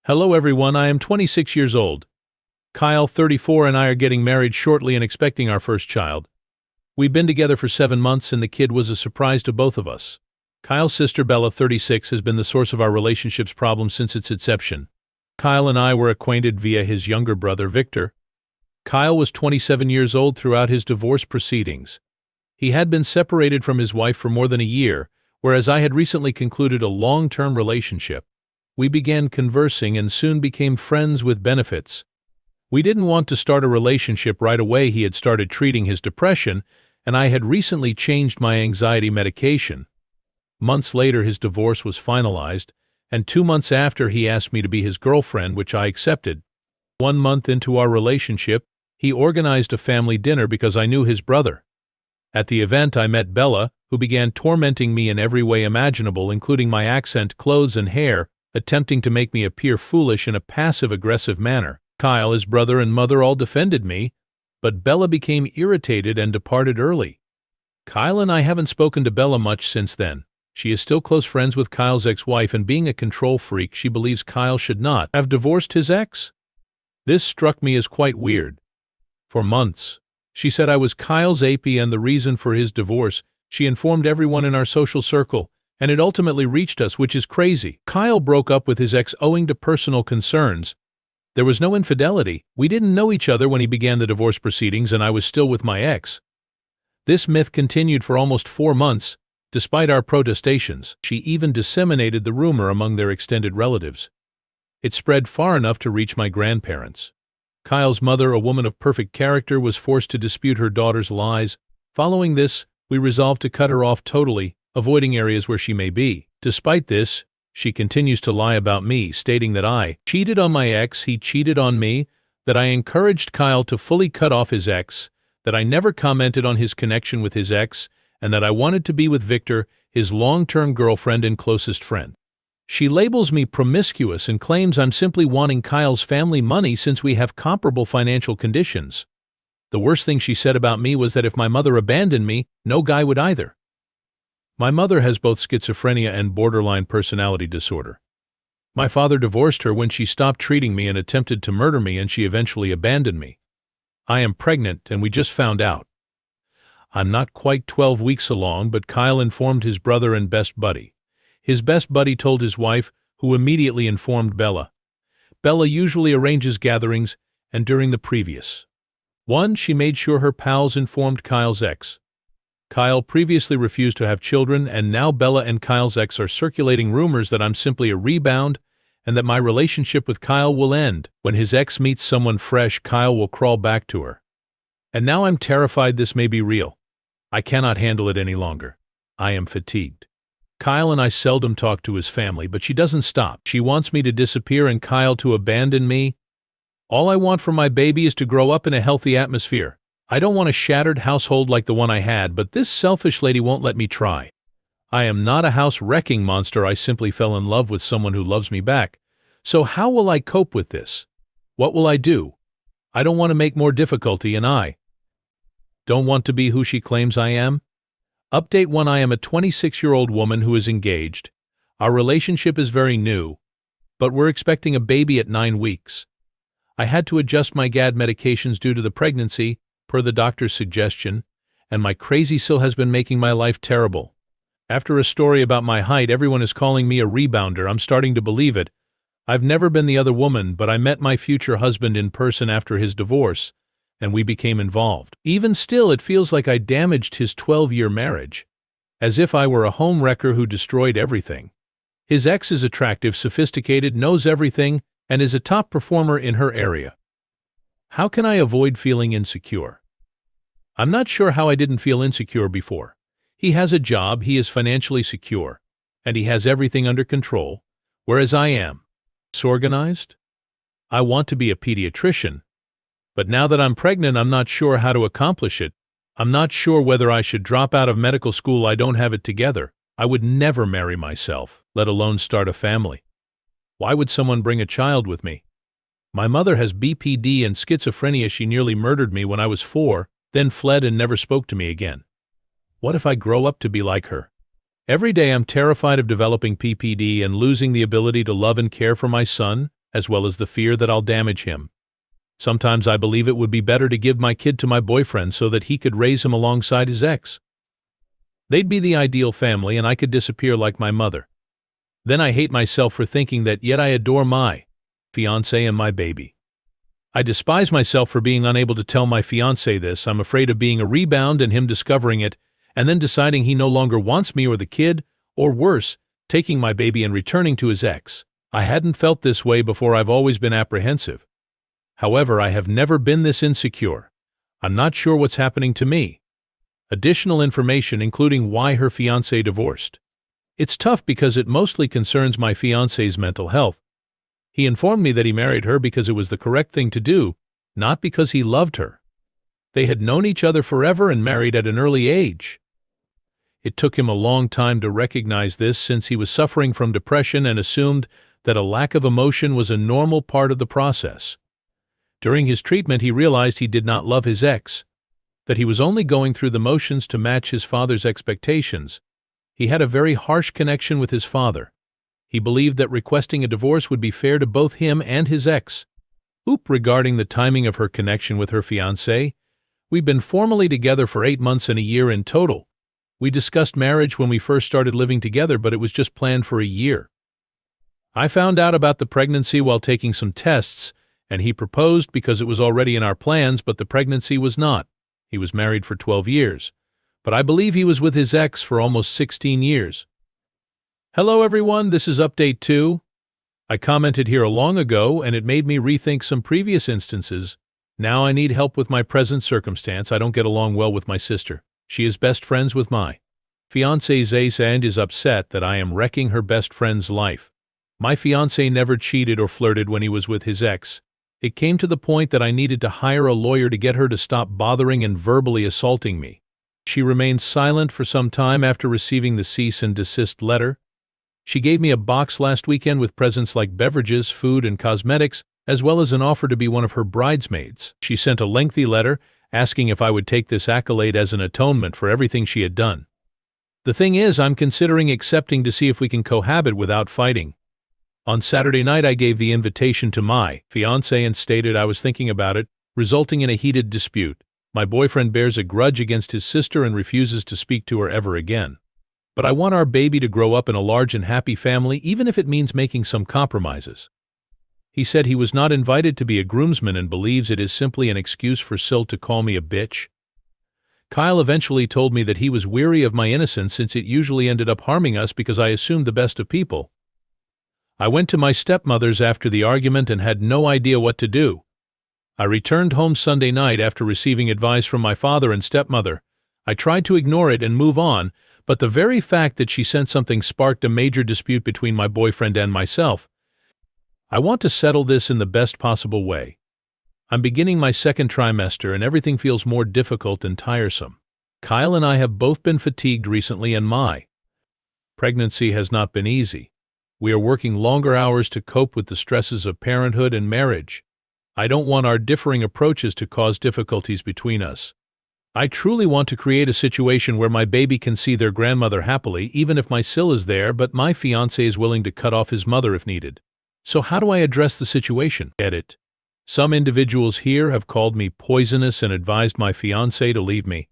Hello everyone, I am 26 years old. Kyle, 34, and I are getting married shortly and expecting our first child. We've been together for 7 months and the kid was a surprise to both of us. Kyle's sister Bella, 36, has been the source of our relationship's problems since its inception. Kyle and I were acquainted via his younger brother, Victor. Kyle was 27 years old throughout his divorce proceedings. He had been separated from his wife for more than a year, whereas I had recently concluded a long-term relationship. We began conversing and soon became friends with benefits. We didn't want to start a relationship right away. He had started treating his depression, and I had recently changed my anxiety medication. Months later, his divorce was finalized, and 2 months after, he asked me to be his girlfriend, which I accepted. 1 month into our relationship, he organized a family dinner because I knew his brother. At the event, I met Bella, who began tormenting me in every way imaginable, including my accent, clothes, and hair, attempting to make me appear foolish in a passive-aggressive manner. Kyle, his brother, and mother all defended me, but Bella became irritated and departed early. Kyle and I haven't spoken to Bella much since then. She is still close friends with Kyle's ex-wife, and being a control freak, she believes Kyle should not have divorced his ex. This struck me as quite weird. For months, she said I was Kyle's AP and the reason for his divorce. She informed everyone in our social circle, and it ultimately reached us, which is crazy. Kyle broke up with his ex owing to personal concerns. There was no infidelity. We didn't know each other when he began the divorce proceedings, and I was still with my ex. This myth continued for almost 4 months, despite our protestations. She even disseminated the rumor among their extended relatives. It spread far enough to reach my grandparents. Kyle's mother, a woman of perfect character, was forced to dispute her daughter's lies. Following this, we resolved to cut her off totally, avoiding areas where she may be. Despite this, she continues to lie about me, stating that I cheated on my ex, he cheated on me, that I encouraged Kyle to fully cut off his ex, that I never commented on his connection with his ex, and that I wanted to be with Victor, his long-term girlfriend and closest friend. She labels me promiscuous and claims I'm simply wanting Kyle's family money since we have comparable financial conditions. The worst thing she said about me was that if my mother abandoned me, no guy would either. My mother has both schizophrenia and borderline personality disorder. My father divorced her when she stopped treating me and attempted to murder me, and she eventually abandoned me. I am pregnant, and we just found out. I'm not quite 12 weeks along, but Kyle informed his brother and best buddy. His best buddy told his wife, who immediately informed Bella. Bella usually arranges gatherings, and during the previous one, she made sure her pals informed Kyle's ex. Kyle previously refused to have children, and now Bella and Kyle's ex are circulating rumors that I'm simply a rebound and that my relationship with Kyle will end. When his ex meets someone fresh, Kyle will crawl back to her. And now I'm terrified this may be real. I cannot handle it any longer. I am fatigued. Kyle and I seldom talk to his family, but she doesn't stop. She wants me to disappear and Kyle to abandon me. All I want for my baby is to grow up in a healthy atmosphere. I don't want a shattered household like the one I had, but this selfish lady won't let me try. I am not a house-wrecking monster. I simply fell in love with someone who loves me back. So how will I cope with this? What will I do? I don't want to make more difficulty, and I don't want to be who she claims I am. Update 1: I am a 26-year-old woman who is engaged. Our relationship is very new, but we're expecting a baby at 9 weeks. I had to adjust my GAD medications due to the pregnancy, per the doctor's suggestion, and my crazy sil has been making my life terrible. After a story about my height, everyone is calling me a rebounder. I'm starting to believe it. I've never been the other woman, but I met my future husband in person after his divorce, and we became involved. Even still, it feels like I damaged his 12-year marriage, as if I were a home wrecker who destroyed everything. His ex is attractive, sophisticated, knows everything, and is a top performer in her area. How can I avoid feeling insecure? I'm not sure how I didn't feel insecure before. He has a job, he is financially secure, and he has everything under control, whereas I am disorganized. I want to be a pediatrician, but now that I'm pregnant, I'm not sure how to accomplish it. I'm not sure whether I should drop out of medical school. I don't have it together. I would never marry myself, let alone start a family. Why would someone bring a child with me? My mother has BPD and schizophrenia. She nearly murdered me when I was 4, then fled and never spoke to me again. What if I grow up to be like her? Every day I'm terrified of developing PPD and losing the ability to love and care for my son, as well as the fear that I'll damage him. Sometimes I believe it would be better to give my kid to my boyfriend so that he could raise him alongside his ex. They'd be the ideal family and I could disappear like my mother. Then I hate myself for thinking that, yet I adore my fiancé and my baby. I despise myself for being unable to tell my fiancé this. I'm afraid of being a rebound and him discovering it, and then deciding he no longer wants me or the kid, or worse, taking my baby and returning to his ex. I hadn't felt this way before. I've always been apprehensive. However, I have never been this insecure. I'm not sure what's happening to me. Additional information including why her fiancé divorced. It's tough because it mostly concerns my fiancé's mental health. He informed me that he married her because it was the correct thing to do, not because he loved her. They had known each other forever and married at an early age. It took him a long time to recognize this since he was suffering from depression and assumed that a lack of emotion was a normal part of the process. During his treatment, he realized he did not love his ex, that he was only going through the motions to match his father's expectations. He had a very harsh connection with his father. He believed that requesting a divorce would be fair to both him and his ex. Regarding the timing of her connection with her fiancé, we've been formally together for 8 months and a year in total. We discussed marriage when we first started living together, but it was just planned for a year. I found out about the pregnancy while taking some tests, and he proposed because it was already in our plans, but the pregnancy was not. He was married for 12 years, but I believe he was with his ex for almost 16 years. Hello everyone, this is Update 2. I commented here long ago and it made me rethink some previous instances. Now I need help with my present circumstance. I don't get along well with my sister. She is best friends with my fiancé's ex and is upset that I am wrecking her best friend's life. My fiancé never cheated or flirted when he was with his ex. It came to the point that I needed to hire a lawyer to get her to stop bothering and verbally assaulting me. She remained silent for some time after receiving the cease and desist letter. She gave me a box last weekend with presents like beverages, food, and cosmetics, as well as an offer to be one of her bridesmaids. She sent a lengthy letter asking if I would take this accolade as an atonement for everything she had done. The thing is, I'm considering accepting to see if we can cohabit without fighting. On Saturday night, I gave the invitation to my fiancé and stated I was thinking about it, resulting in a heated dispute. My boyfriend bears a grudge against his sister and refuses to speak to her ever again. But I want our baby to grow up in a large and happy family, even if it means making some compromises. He said he was not invited to be a groomsman and believes it is simply an excuse for Sil to call me a bitch. Kyle eventually told me that he was weary of my innocence since it usually ended up harming us because I assumed the best of people. I went to my stepmother's after the argument and had no idea what to do. I returned home Sunday night after receiving advice from my father and stepmother. I tried to ignore it and move on, but the very fact that she sent something sparked a major dispute between my boyfriend and myself. I want to settle this in the best possible way. I'm beginning my second trimester and everything feels more difficult and tiresome. Kyle and I have both been fatigued recently and my pregnancy has not been easy. We are working longer hours to cope with the stresses of parenthood and marriage. I don't want our differing approaches to cause difficulties between us. I truly want to create a situation where my baby can see their grandmother happily, even if my Sil is there, but my fiancé is willing to cut off his mother if needed. So how do I address the situation? Edit. Some individuals here have called me poisonous and advised my fiancé to leave me.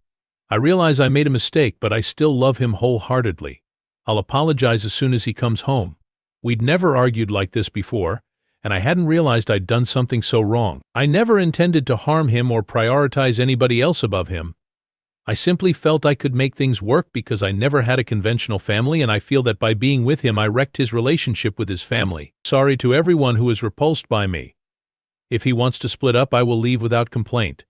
I realize I made a mistake, but I still love him wholeheartedly. I'll apologize as soon as he comes home. We'd never argued like this before, and I hadn't realized I'd done something so wrong. I never intended to harm him or prioritize anybody else above him. I simply felt I could make things work because I never had a conventional family, and I feel that by being with him I wrecked his relationship with his family. Sorry to everyone who is repulsed by me. If he wants to split up, I will leave without complaint.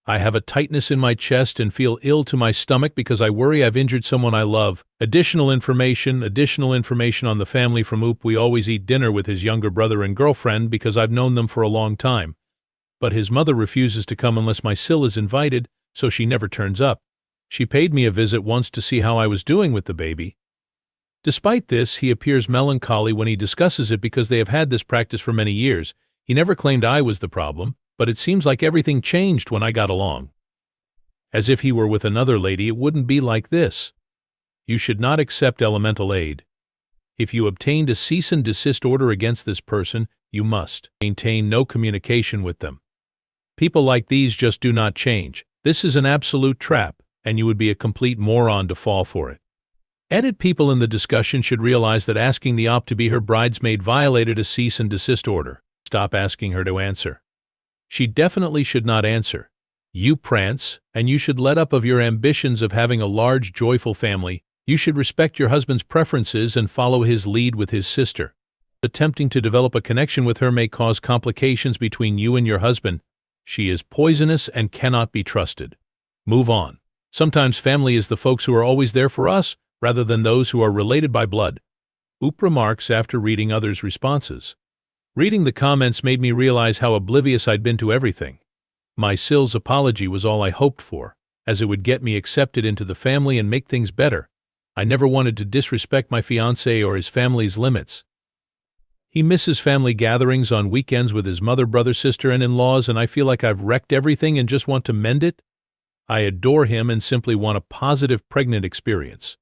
I have a tightness in my chest and feel ill to my stomach because I worry I've injured someone I love. Additional information on the family from Oop. We always eat dinner with his younger brother and girlfriend because I've known them for a long time. But his mother refuses to come unless my Sil is invited, so she never turns up. She paid me a visit once to see how I was doing with the baby. Despite this, he appears melancholy when he discusses it because they have had this practice for many years. He never claimed I was the problem, but it seems like everything changed when I got along. As if he were with another lady, it wouldn't be like this. You should not accept elemental aid. If you obtained a cease and desist order against this person, You must maintain no communication with them. People like these just do not change. This is an absolute trap, and you would be a complete moron to fall for it. People in the discussion should realize that asking the op to be her bridesmaid violated a cease and desist order. Stop asking her to answer. She definitely should not answer. You prance, and you should let up of your ambitions of having a large, joyful family. You should respect your husband's preferences and follow his lead with his sister. Attempting to develop a connection with her may cause complications between you and your husband. She is poisonous and cannot be trusted. Move on. Sometimes family is the folks who are always there for us, rather than those who are related by blood. Oop remarks after reading others' responses. Reading the comments made me realize how oblivious I'd been to everything. My Sill's apology was all I hoped for, as it would get me accepted into the family and make things better. I never wanted to disrespect my fiancé or his family's limits. He misses family gatherings on weekends with his mother, brother, sister, and in-laws, and I feel like I've wrecked everything and just want to mend it. I adore him and simply want a positive pregnant experience.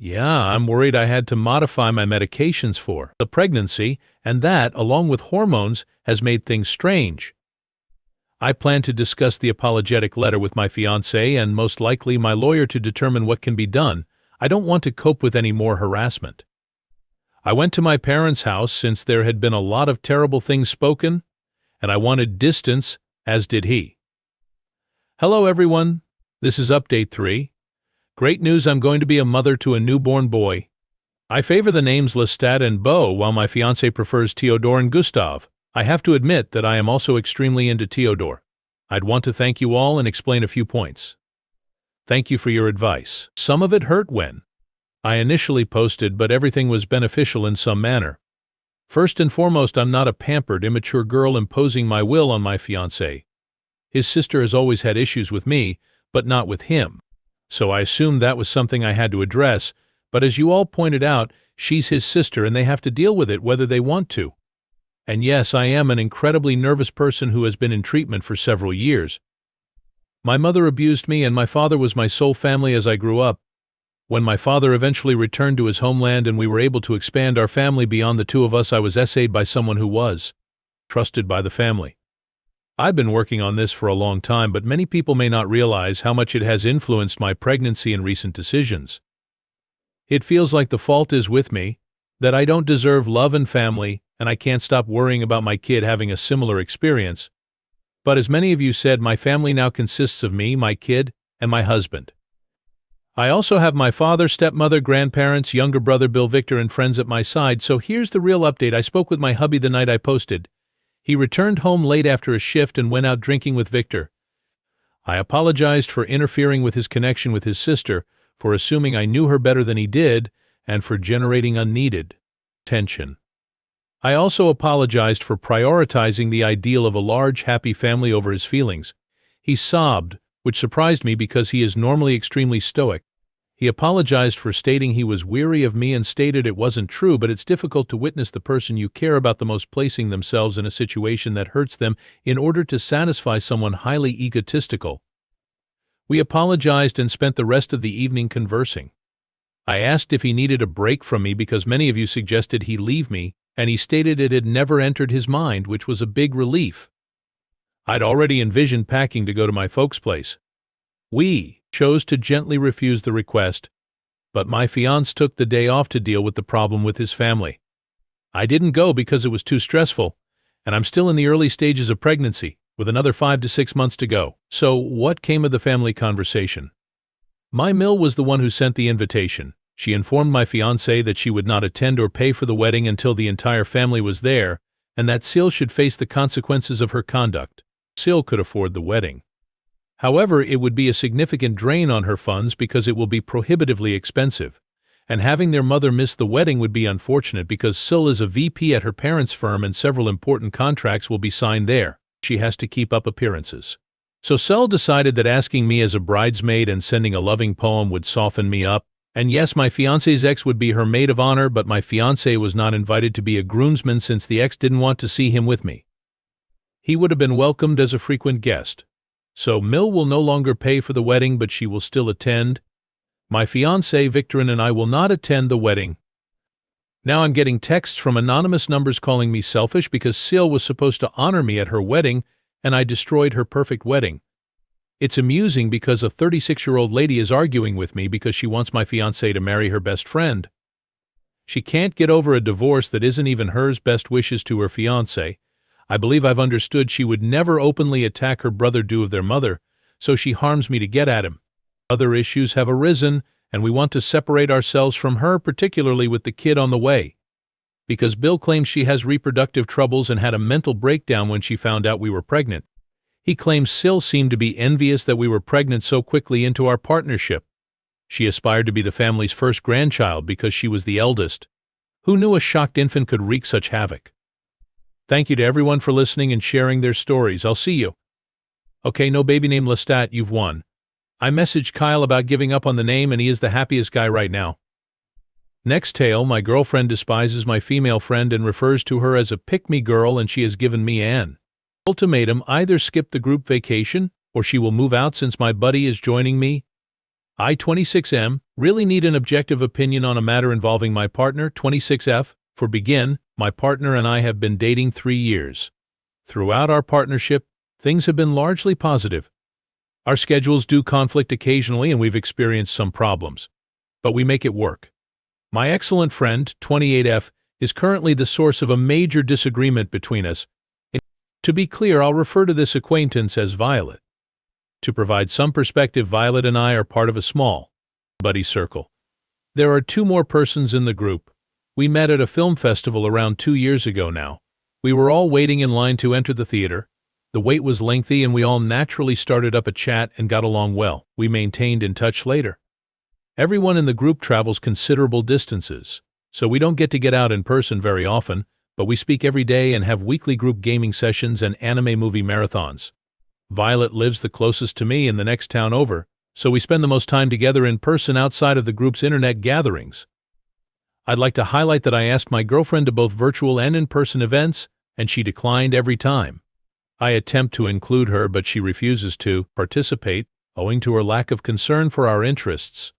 Yeah, I'm worried I had to modify my medications for the pregnancy, and that, along with hormones, has made things strange. I plan to discuss the apologetic letter with my fiancé and most likely my lawyer to determine what can be done. I don't want to cope with any more harassment. I went to my parents' house since there had been a lot of terrible things spoken, and I wanted distance, as did he. Hello everyone, this is Update 3. Great news, I'm going to be a mother to a newborn boy. I favor the names Lestat and Beau, while my fiancé prefers Theodore and Gustav. I have to admit that I am also extremely into Theodore. I'd want to thank you all and explain a few points. Thank you for your advice. Some of it hurt when I initially posted, but everything was beneficial in some manner. First and foremost, I'm not a pampered, immature girl imposing my will on my fiancé. His sister has always had issues with me, but not with him. So I assumed that was something I had to address, but as you all pointed out, she's his sister and they have to deal with it whether they want to. And yes, I am an incredibly nervous person who has been in treatment for several years. My mother abused me and my father was my sole family as I grew up. When my father eventually returned to his homeland and we were able to expand our family beyond the two of us, I was essayed by someone who was trusted by the family. I've been working on this for a long time, but many people may not realize how much it has influenced my pregnancy and recent decisions. It feels like the fault is with me, that I don't deserve love and family, and I can't stop worrying about my kid having a similar experience. But as many of you said, my family now consists of me, my kid, and my husband. I also have my father, stepmother, grandparents, younger brother Bill, Victor, and friends at my side, so here's the real update. I spoke with my hubby the night I posted. He returned home late after a shift and went out drinking with Victor. I apologized for interfering with his connection with his sister, for assuming I knew her better than he did, and for generating unneeded tension. I also apologized for prioritizing the ideal of a large, happy family over his feelings. He sobbed, which surprised me because he is normally extremely stoic. He apologized for stating he was weary of me and stated it wasn't true, but it's difficult to witness the person you care about the most placing themselves in a situation that hurts them in order to satisfy someone highly egotistical. We apologized and spent the rest of the evening conversing. I asked if he needed a break from me because many of you suggested he leave me, and he stated it had never entered his mind, which was a big relief. I'd already envisioned packing to go to my folks' place. We chose to gently refuse the request, but my fiancé took the day off to deal with the problem with his family. I didn't go because it was too stressful, and I'm still in the early stages of pregnancy, with another 5 to 6 months to go. So what came of the family conversation? My Mill was the one who sent the invitation. She informed my fiancé that she would not attend or pay for the wedding until the entire family was there, and that Sil should face the consequences of her conduct. Sil could afford the wedding. However, it would be a significant drain on her funds because it will be prohibitively expensive, and having their mother miss the wedding would be unfortunate because Sil is a VP at her parents' firm and several important contracts will be signed there. She has to keep up appearances. So Sil decided that asking me as a bridesmaid and sending a loving poem would soften me up, and yes, my fiancé's ex would be her maid of honor, but my fiancé was not invited to be a groomsman since the ex didn't want to see him with me. He would have been welcomed as a frequent guest. So Mill will no longer pay for the wedding, but she will still attend. My fiancé Victorine and I will not attend the wedding. Now I'm getting texts from anonymous numbers calling me selfish because Sil was supposed to honor me at her wedding and I destroyed her perfect wedding. It's amusing because a 36-year-old lady is arguing with me because she wants my fiancé to marry her best friend. She can't get over a divorce that isn't even hers. Best wishes to her fiancé. I believe I've understood she would never openly attack her brother due of their mother, so she harms me to get at him. Other issues have arisen, and we want to separate ourselves from her, particularly with the kid on the way. Because Bill claims she has reproductive troubles and had a mental breakdown when she found out we were pregnant. He claims Sil seemed to be envious that we were pregnant so quickly into our partnership. She aspired to be the family's first grandchild because she was the eldest. Who knew a shocked infant could wreak such havoc? Thank you to everyone for listening and sharing their stories. I'll see you. Okay, no baby name Lestat, you've won. I messaged Kyle about giving up on the name and he is the happiest guy right now. Next tale, my girlfriend despises my female friend and refers to her as a pick-me girl, and she has given me an ultimatum: either skip the group vacation or she will move out since my buddy is joining me. I, 26M, really need an objective opinion on a matter involving my partner, 26F. For begin, my partner and I have been dating 3 years. Throughout our partnership, things have been largely positive. Our schedules do conflict occasionally and we've experienced some problems, but we make it work. My excellent friend, 28F, is currently the source of a major disagreement between us. To be clear, I'll refer to this acquaintance as Violet. To provide some perspective, Violet and I are part of a small buddy circle. There are 2 more persons in the group. We met at a film festival around 2 years ago now. We were all waiting in line to enter the theater. The wait was lengthy and we all naturally started up a chat and got along well. We maintained in touch later. Everyone in the group travels considerable distances, so we don't get to get out in person very often, but we speak every day and have weekly group gaming sessions and anime movie marathons. Violet lives the closest to me in the next town over, so we spend the most time together in person outside of the group's internet gatherings. I'd like to highlight that I asked my girlfriend to both virtual and in-person events, and she declined every time. I attempt to include her, but she refuses to participate, owing to her lack of concern for our interests.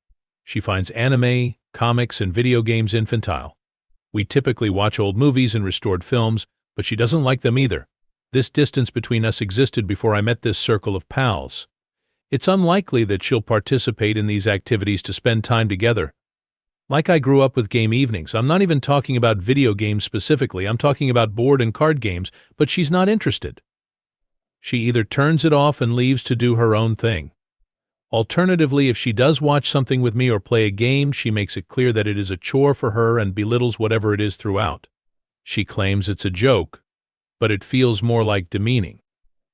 She finds anime, comics, and video games infantile. We typically watch old movies and restored films, but she doesn't like them either. This distance between us existed before I met this circle of pals. It's unlikely that she'll participate in these activities to spend time together. Like I grew up with game evenings. I'm not even talking about video games specifically. I'm talking about board and card games, but she's not interested. She either turns it off and leaves to do her own thing. Alternatively, if she does watch something with me or play a game, she makes it clear that it is a chore for her and belittles whatever it is throughout. She claims it's a joke, but it feels more like demeaning.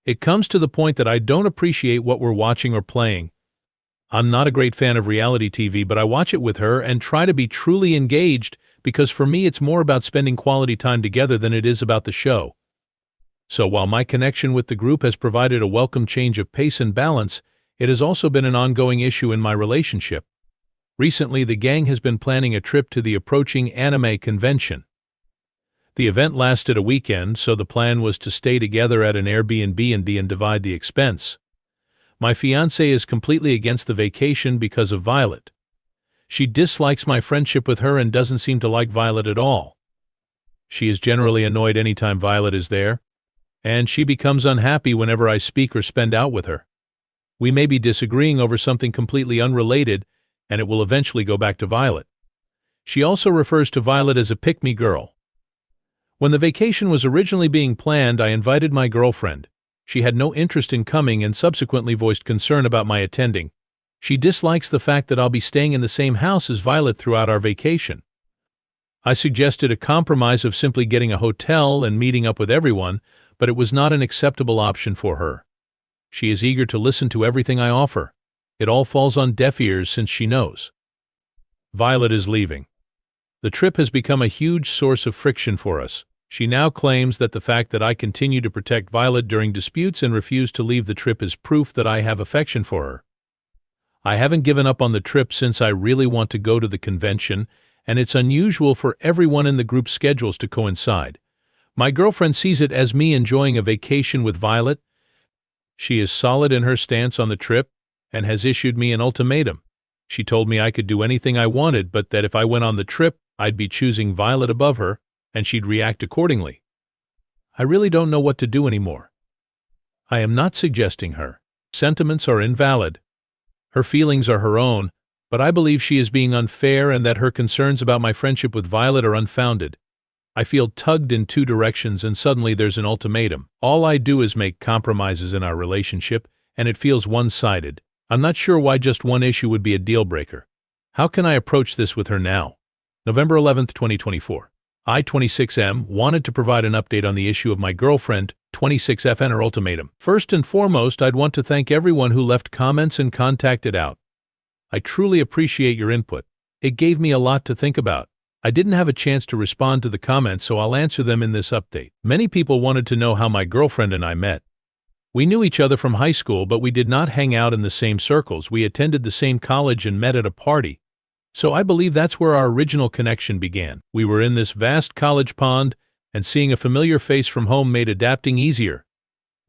It comes to the point that I don't appreciate what we're watching or playing. I'm not a great fan of reality TV, but I watch it with her and try to be truly engaged because for me it's more about spending quality time together than it is about the show. So while my connection with the group has provided a welcome change of pace and balance, it has also been an ongoing issue in my relationship. Recently, the gang has been planning a trip to the approaching anime convention. The event lasted a weekend, so the plan was to stay together at an Airbnb and divide the expense. My fiancé is completely against the vacation because of Violet. She dislikes my friendship with her and doesn't seem to like Violet at all. She is generally annoyed anytime Violet is there, and she becomes unhappy whenever I speak or spend out with her. We may be disagreeing over something completely unrelated, and it will eventually go back to Violet. She also refers to Violet as a pick-me girl. When the vacation was originally being planned, I invited my girlfriend. She had no interest in coming and subsequently voiced concern about my attending. She dislikes the fact that I'll be staying in the same house as Violet throughout our vacation. I suggested a compromise of simply getting a hotel and meeting up with everyone, but it was not an acceptable option for her. She is eager to listen to everything I offer. It all falls on deaf ears since she knows. Violet is leaving. The trip has become a huge source of friction for us. She now claims that the fact that I continue to protect Violet during disputes and refuse to leave the trip is proof that I have affection for her. I haven't given up on the trip since I really want to go to the convention, and it's unusual for everyone in the group's schedules to coincide. My girlfriend sees it as me enjoying a vacation with Violet. She is solid in her stance on the trip and has issued me an ultimatum. She told me I could do anything I wanted, but that if I went on the trip, I'd be choosing Violet above her, and she'd react accordingly. I really don't know what to do anymore. I am not suggesting her sentiments are invalid. Her feelings are her own, but I believe she is being unfair and that her concerns about my friendship with Violet are unfounded. I feel tugged in two directions and suddenly there's an ultimatum. All I do is make compromises in our relationship, and it feels one-sided. I'm not sure why just one issue would be a deal-breaker. How can I approach this with her now? November 11, 2024. I, 26M, wanted to provide an update on the issue of my girlfriend, 26F, and her ultimatum. First and foremost, I'd want to thank everyone who left comments and contacted out. I truly appreciate your input. It gave me a lot to think about. I didn't have a chance to respond to the comments, so I'll answer them in this update. Many people wanted to know how my girlfriend and I met. We knew each other from high school, but we did not hang out in the same circles. We attended the same college and met at a party. So I believe that's where our original connection began. We were in this vast college pond, and seeing a familiar face from home made adapting easier.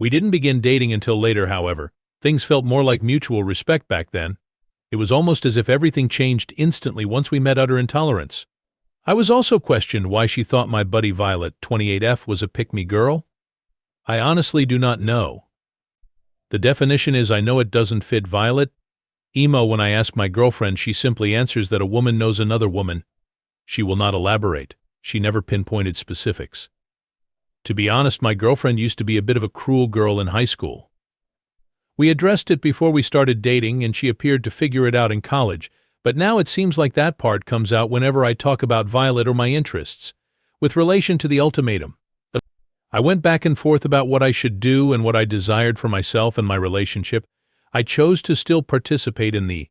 We didn't begin dating until later, however. Things felt more like mutual respect back then. It was almost as if everything changed instantly once we met utter intolerance. I was also questioned why she thought my buddy Violet, 28F, was a pick-me girl. I honestly do not know. The definition is I know it doesn't fit Violet. Emo, when I ask my girlfriend, she simply answers that a woman knows another woman. She will not elaborate. She never pinpointed specifics. To be honest, my girlfriend used to be a bit of a cruel girl in high school. We addressed it before we started dating, and she appeared to figure it out in college, but now it seems like that part comes out whenever I talk about Violet or my interests. With relation to the ultimatum, I went back and forth about what I should do and what I desired for myself and my relationship. I chose to still participate in the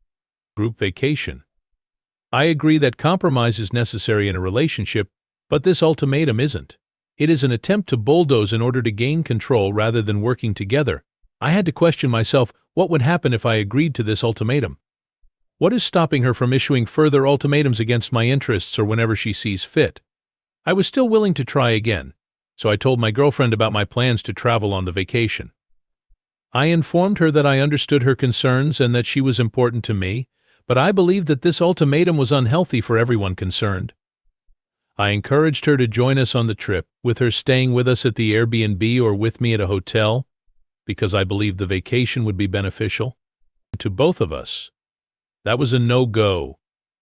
group vacation. I agree that compromise is necessary in a relationship, but this ultimatum isn't. It is an attempt to bulldoze in order to gain control rather than working together. I had to question myself, what would happen if I agreed to this ultimatum? What is stopping her from issuing further ultimatums against my interests or whenever she sees fit? I was still willing to try again, so I told my girlfriend about my plans to travel on the vacation. I informed her that I understood her concerns and that she was important to me, but I believed that this ultimatum was unhealthy for everyone concerned. I encouraged her to join us on the trip, with her staying with us at the Airbnb or with me at a hotel, because I believed the vacation would be beneficial to both of us. That was a no-go.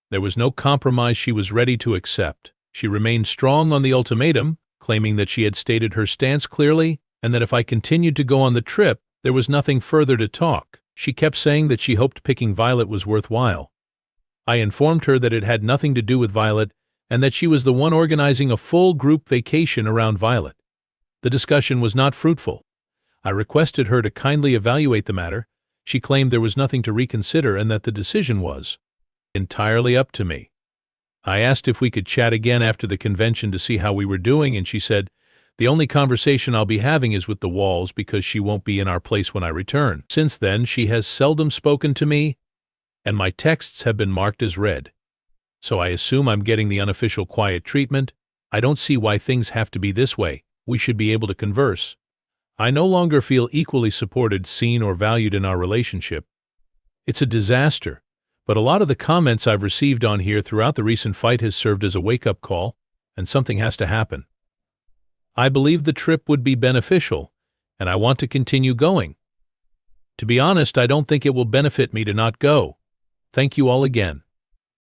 There was no compromise she was ready to accept. She remained strong on the ultimatum, claiming that she had stated her stance clearly and that if I continued to go on the trip, there was nothing further to talk. She kept saying that she hoped picking Violet was worthwhile. I informed her that it had nothing to do with Violet and that she was the one organizing a full group vacation around Violet. The discussion was not fruitful. I requested her to kindly evaluate the matter. She claimed there was nothing to reconsider and that the decision was entirely up to me. I asked if we could chat again after the convention to see how we were doing, and she said, "The only conversation I'll be having is with the walls because she won't be in our place when I return." Since then, she has seldom spoken to me, and my texts have been marked as read. So I assume I'm getting the unofficial quiet treatment. I don't see why things have to be this way. We should be able to converse. I no longer feel equally supported, seen, or valued in our relationship. It's a disaster, but a lot of the comments I've received on here throughout the recent fight has served as a wake-up call, and something has to happen. I believe the trip would be beneficial, and I want to continue going. To be honest, I don't think it will benefit me to not go. Thank you all again.